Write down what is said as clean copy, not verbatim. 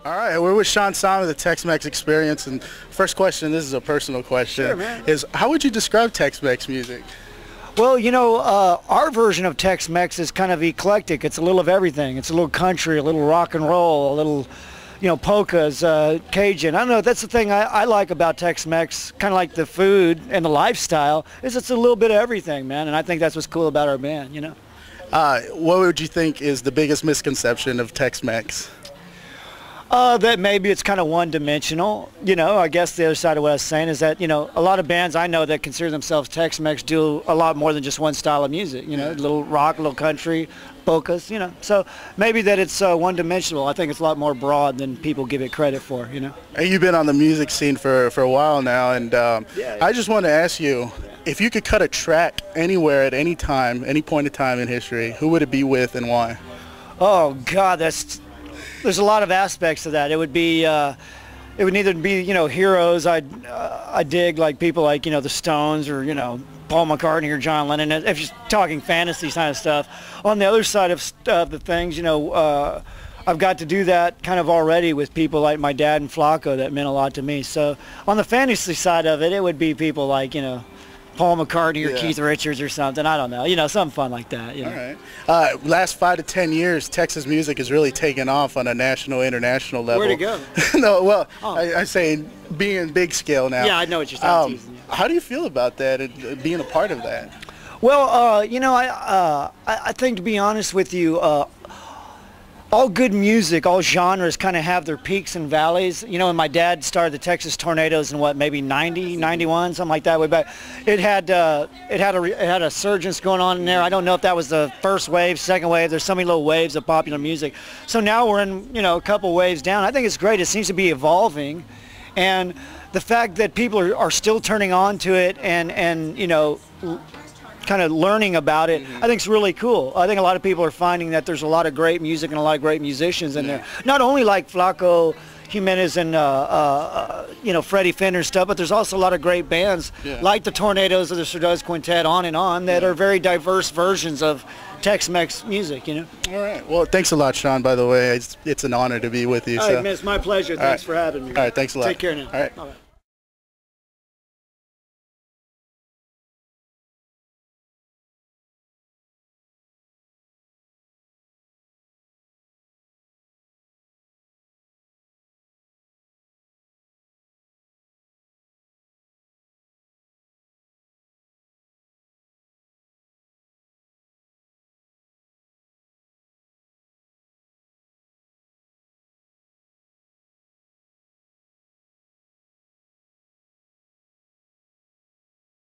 All right, we're with Shawn Sahm of the Tex-Mex Experience, and first question, this is a personal question, Sure, man. is how would you describe Tex-Mex music? Well, you know, our version of Tex-Mex is kind of eclectic. It's a little of everything. It's a little country, a little rock and roll, a little, you know, polkas, Cajun. I don't know, that's the thing I like about Tex-Mex, kind of like the food and the lifestyle, is it's a little bit of everything, man, and I think that's what's cool about our band, you know. What would you think is the biggest misconception of Tex-Mex? That maybe it's kind of one-dimensional. You know, I guess the other side of what I was saying is that, you know, a lot of bands I know that consider themselves Tex-Mex do a lot more than just one style of music, you know, a little rock, a little country, polkas, you know. So maybe that it's one-dimensional. I think it's a lot more broad than people give it credit for, you know. And you've been on the music scene for a while now, and I just want to ask you, if you could cut a track anywhere at any time, any point in time in history, who would it be with and why? Oh, God, there's a lot of aspects to that. It would be, it would either be, you know, heroes. I dig like people like, you know, the Stones or, you know, Paul McCartney or John Lennon. If you're talking fantasy kind of stuff. On the other side of the things, you know, I've got to do that kind of already with people like my dad and Flacco that meant a lot to me. So on the fantasy side of it, it would be people like, you know, Paul McCartney or Keith Richards or something. I don't know. You know, something fun like that. You know? All right. Last 5 to 10 years, Texas music has really taken off on a national, international level. Where'd it go? No, well, I say being big scale now. Yeah, I know what you're saying. How do you feel about that and being a part of that? Well, you know, I think, to be honest with you, all good music, all genres kind of have their peaks and valleys. You know, when my dad started the Texas Tornadoes in what, maybe 90, 91, something like that way back, it had a surgence going on in there. I don't know if that was the first wave, second wave. There's so many little waves of popular music. So now we're in, you know, a couple waves down. I think it's great. It seems to be evolving, and the fact that people are still turning on to it and you know, kind of learning about it, I think it's really cool. I think a lot of people are finding that there's a lot of great music and a lot of great musicians in there. Not only like Flacco, Jimenez, and you know, Freddie Fender and stuff, but there's also a lot of great bands like the Tornadoes or the Sarduz Quintet, on and on, that are very diverse versions of Tex-Mex music, you know. All right. Well, thanks a lot, Shawn, by the way. It's an honor to be with you. All right, man, it's my pleasure. Thanks for having me. All right, thanks a lot. Take care now. All right. All right.